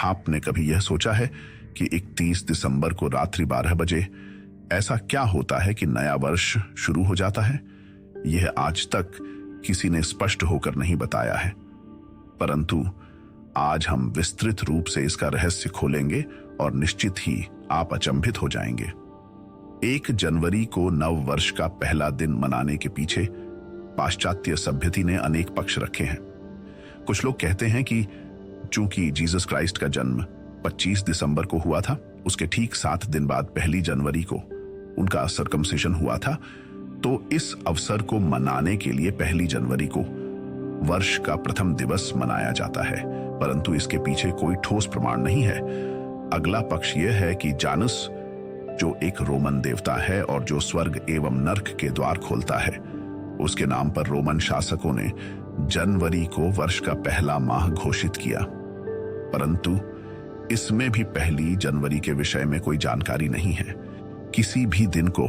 आपने कभी यह सोचा है कि 31 दिसंबर को रात्रि 12 बजे ऐसा क्या होता है कि नया वर्ष शुरू हो जाता है? यह आज तक किसी ने स्पष्ट होकर नहीं बताया है, परंतु आज हम विस्तृत रूप से इसका रहस्य खोलेंगे और निश्चित ही आप अचंभित हो जाएंगे। 1 जनवरी को नव वर्ष का पहला दिन मनाने के पीछे पाश्चात्य सभ्यता ने अनेक पक्ष रखे हैं। कुछ लोग कहते हैं कि चूंकि जीसस क्राइस्ट का जन्म 25 दिसंबर को हुआ था, उसके ठीक 7 दिन बाद 1 जनवरी को उनका सर्कमसिशन हुआ था, तो इस अवसर को मनाने के लिए 1 जनवरी को वर्ष का प्रथम दिवस मनाया जाता है, परंतु इसके पीछे कोई ठोस प्रमाण नहीं है। अगला पक्ष यह है कि जानस, जो एक रोमन देवता है और जो स्वर्ग एवं नर्क के द्वार खोलता है, उसके नाम पर रोमन शासकों ने जनवरी को वर्ष का पहला माह घोषित किया, परंतु इसमें भी 1 जनवरी के विषय में कोई जानकारी नहीं है। किसी भी दिन को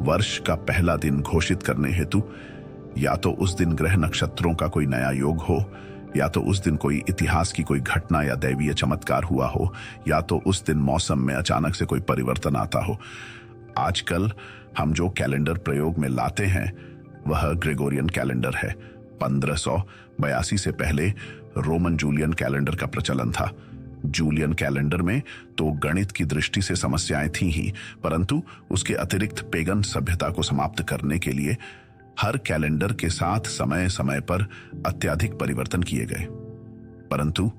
वर्ष का पहला दिन घोषित करने हेतु या तो उस दिन ग्रह नक्षत्रों का कोई नया योग हो, या तो उस दिन कोई इतिहास की कोई घटना या दैवीय चमत्कार हुआ हो, या तो उस दिन मौसम में अचानक से कोई परिवर्तन आता हो। आजकल हम जो कैलेंडर प्रयोग में लाते हैं वह ग्रेगोरियन कैलेंडर है। 1582 से पहले रोमन जूलियन कैलेंडर का प्रचलन था। जूलियन कैलेंडर में तो गणित की दृष्टि से समस्याएं थी ही, परंतु उसके अतिरिक्त पेगन सभ्यता को समाप्त करने के लिए हर कैलेंडर के साथ समय समय पर अत्यधिक परिवर्तन किए गए। परंतु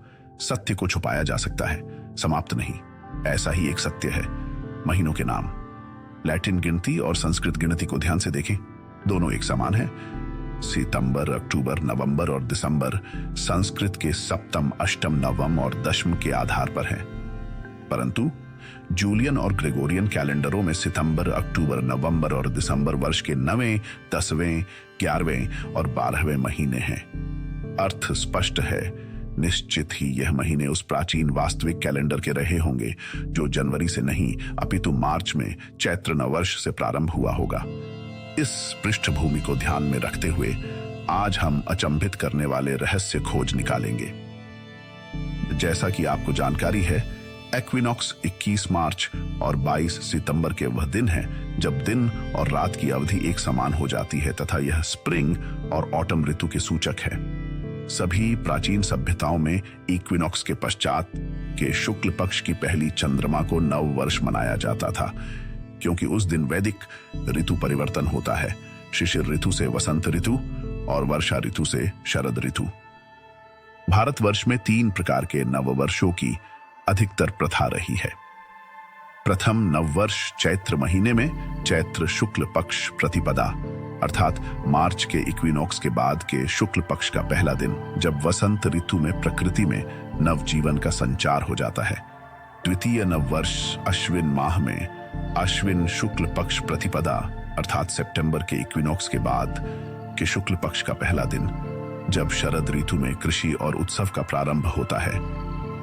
सत्य को छुपाया जा सकता है, समाप्त नहीं। ऐसा ही एक सत्य है महीनों के नाम। लैटिन गिनती और संस्कृत गिनती को ध्यान से देखें, दोनों एक समान है। सितंबर, अक्टूबर, नवंबर और दिसंबर संस्कृत के सप्तम, अष्टम, नवम और दशम के आधार पर हैं, परंतु जूलियन और ग्रेगोरियन कैलेंडरों में सितंबर, अक्टूबर, नवंबर और दिसंबर वर्ष के 9वें, 10वें, 11वें और 12वें महीने हैं। अर्थ स्पष्ट है, निश्चित ही यह महीने उस प्राचीन वास्तविक कैलेंडर के रहे होंगे जो जनवरी से नहीं अपितु मार्च में चैत्र नववर्ष से प्रारंभ हुआ होगा। इस पृष्ठभूमि को ध्यान में रखते हुए आज हम अचंभित करने वाले रहस्य खोज निकालेंगे। जैसा कि आपको जानकारी है, एक्विनॉक्स 21 मार्च और 22 सितंबर के वह दिन है जब दिन और रात की अवधि एक समान हो जाती है तथा यह स्प्रिंग और ऑटम ऋतु के सूचक है। सभी प्राचीन सभ्यताओं में इक्विनॉक्स के पश्चात के शुक्ल पक्ष की पहली चंद्रमा को नव वर्ष मनाया जाता था, क्योंकि उस दिन वैदिक ऋतु परिवर्तन होता है, शिशिर ऋतु से वसंत ऋतु और वर्षा ऋतु से शरद ऋतु। भारतवर्ष में 3 प्रकार के नववर्षों की अधिकतर प्रथा रही है। प्रथम नववर्ष चैत्र महीने में चैत्र शुक्ल पक्ष प्रतिपदा अर्थात मार्च के इक्विनॉक्स के बाद के शुक्ल पक्ष का पहला दिन, जब वसंत ऋतु में प्रकृति में नवजीवन का संचार हो जाता है। द्वितीय नववर्ष अश्विन माह में अश्विन शुक्ल पक्ष प्रतिपदा अर्थात सितंबर के इक्विनॉक्स के बाद के शुक्ल पक्ष का पहला दिन, जब शरद ऋतु में कृषि और उत्सव का प्रारंभ होता है।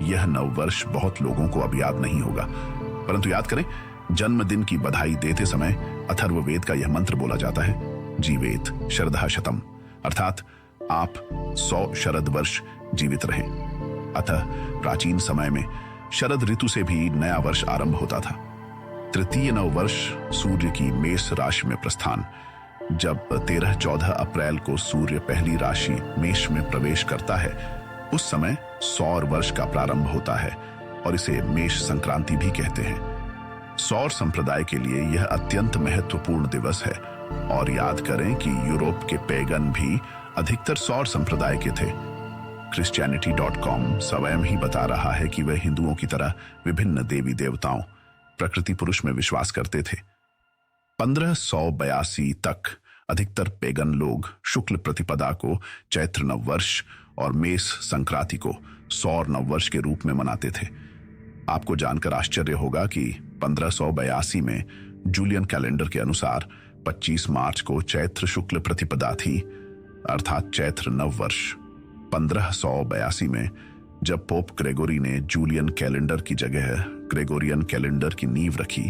यह नववर्ष बहुत लोगों को अब याद नहीं होगा, परंतु याद करें, जन्मदिन की बधाई देते समय अथर्ववेद का यह मंत्र बोला जाता है, जीवेत शरदः शतम, अर्थात आप 100 शरद वर्ष जीवित रहें। अतः प्राचीन समय में शरद ऋतु से भी नया वर्ष आरंभ होता था। तृतीय नववर्ष सूर्य की मेष राशि में प्रस्थान, जब 13-14 अप्रैल को सूर्य पहली राशि मेष में प्रवेश करता है, उस समय सौर वर्ष का प्रारंभ होता है और इसे मेष संक्रांति भी कहते हैं। सौर संप्रदाय के लिए यह अत्यंत महत्वपूर्ण दिवस है और याद करें कि यूरोप के पेगन भी अधिकतर सौर संप्रदाय के थे। Christianity.com स्वयं ही बता रहा है कि वह हिंदुओं की तरह विभिन्न देवी देवताओं, प्रकृति पुरुष में विश्वास करते थे। 1582 तक अधिकतर पेगन लोग शुक्ल प्रतिपदा को चैत्र नववर्ष और मेष संक्रांति को सौर नववर्ष के रूप में मनाते थे। आपको जानकर आश्चर्य होगा कि 1582 में जूलियन कैलेंडर के अनुसार 25 मार्च को चैत्र शुक्ल प्रतिपदा थी, अर्थात चैत्र नववर्ष। 1582 में जब पोप ग्रेगोरी ने जूलियन कैलेंडर की जगह ग्रेगोरियन कैलेंडर की नींव रखी,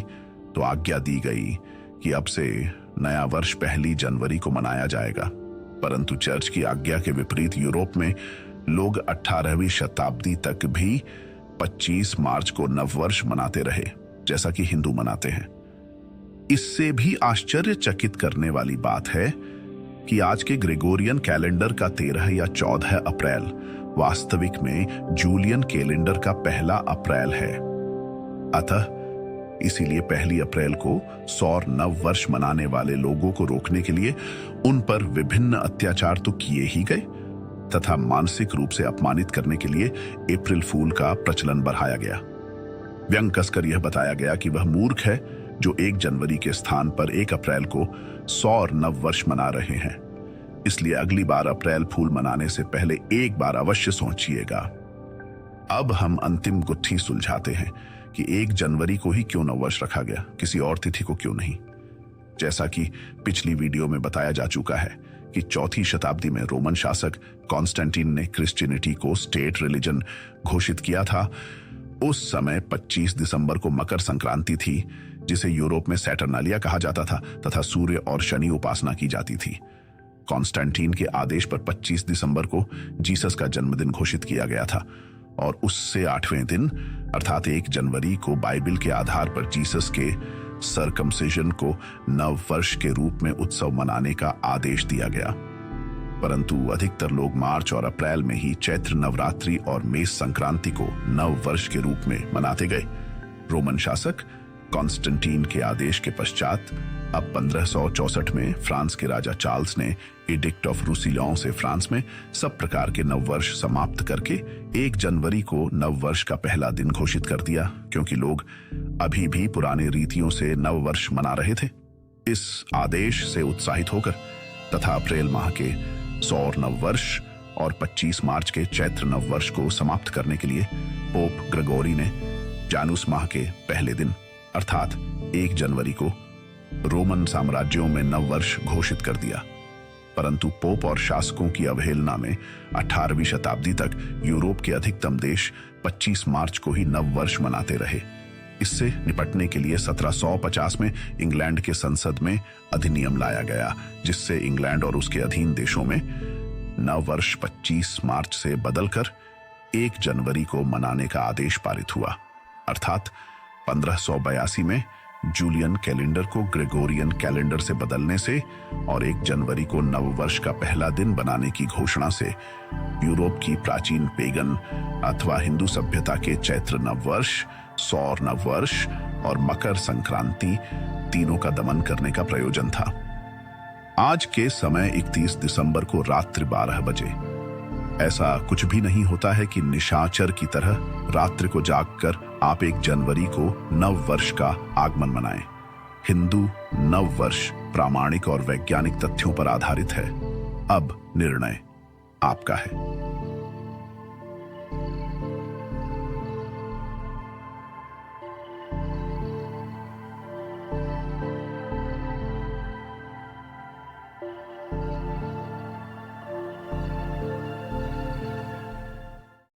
तो आज्ञा दी गई कि अब से नया वर्ष 1 जनवरी को मनाया जाएगा। परंतु चर्च की आज्ञा के विपरीत यूरोप में लोग 18वीं शताब्दी तक भी 25 मार्च को नववर्ष मनाते रहे, जैसा कि हिंदू मनाते हैं। इससे भी आश्चर्यचकित करने वाली बात है कि आज के ग्रेगोरियन कैलेंडर का 13 या 14 अप्रैल वास्तविक में जूलियन कैलेंडर का 1 अप्रैल है। अतः इसीलिए 1 अप्रैल को सौर नव वर्ष मनाने वाले लोगों को रोकने के लिए उन पर विभिन्न अत्याचार तो किए ही गए तथा मानसिक रूप से अपमानित करने के लिए अप्रैल फूल का प्रचलन बढ़ाया गया। व्यंग कसकर यह बताया गया कि वह मूर्ख है जो 1 जनवरी के स्थान पर 1 अप्रैल को सौर नव वर्ष मना रहे हैं। इसलिए अगली बार अप्रैल फूल मनाने से पहले एक बार अवश्य सोचिएगा। अब हम अंतिम गुत्थी सुलझाते हैं कि 1 जनवरी को ही क्यों नववर्ष रखा गया, किसी और तिथि को क्यों नहीं। जैसा कि पिछली वीडियो में बताया जा चुका है कि 4वीं शताब्दी में रोमन शासक कॉन्स्टेंटीन ने क्रिश्चियनिटी को स्टेट रिलीजन घोषित किया था। उस समय 25 दिसंबर को मकर संक्रांति थी, जिसे यूरोप में सैटर्नालिया कहा जाता था तथा सूर्य और शनि उपासना की जाती थी। कॉन्स्टेंटीन के आदेश पर 25 दिसंबर को जीसस का जन्मदिन घोषित किया गया था और उससे 8वें दिन अर्थात 1 जनवरी को बाइबल के आधार पर जीसस के सर्कमसिजन को नव वर्ष के रूप में उत्सव मनाने का आदेश दिया गया। परंतु अधिकतर लोग मार्च और अप्रैल में ही चैत्र नवरात्रि और मेष संक्रांति को नव वर्ष के रूप में मनाते गए। रोमन शासक कॉन्स्टेंटीन के आदेश के पश्चात अब 1564 में फ्रांस के राजा चार्ल्स ने एडिक्ट ऑफ रूसिलॉन से फ्रांस में सब प्रकार के नववर्ष समाप्त करके 1 जनवरी को नववर्ष का पहला दिन घोषित कर दिया, क्योंकि लोग अभी भी पुराने रीतियों से नववर्ष मना रहे थे। इस आदेश से उत्साहित होकर तथा अप्रैल माह के सौर नववर्ष और 25 मार्च के चैत्र नववर्ष को समाप्त करने के लिए पोप ग्रेगोरी ने जानूस माह के पहले दिन अर्थात 1 जनवरी को रोमन साम्राज्यों में नववर्ष घोषित कर दिया। परंतु पोप और शासकों की अवहेलना में 18वीं शताब्दी तक यूरोप के अधिकतम देश 25 मार्च को ही नववर्ष मनाते रहे। इससे निपटने के लिए 1750 में इंग्लैंड के संसद में अधिनियम लाया गया, जिससे इंग्लैंड और उसके अधीन देशों में नववर्ष 25 मार्च से बदलकर 1 जनवरी को मनाने का आदेश पारित हुआ। अर्थात 1582 में जूलियन कैलेंडर को ग्रेगोरियन कैलेंडर से बदलने से और 1 जनवरी को नववर्ष का पहला दिन बनाने की घोषणा से यूरोप की प्राचीन पेगन अथवा हिंदू सभ्यता के चैत्र नववर्ष, सौर नववर्ष और मकर संक्रांति तीनों का दमन करने का प्रयोजन था। आज के समय 31 दिसंबर को रात्रि 12 बजे ऐसा कुछ भी नहीं होता है कि निशाचर की तरह रात्रि को जागकर आप 1 जनवरी को नव वर्ष का आगमन मनाएं। हिंदू नव वर्ष प्रामाणिक और वैज्ञानिक तथ्यों पर आधारित है। अब निर्णय आपका है।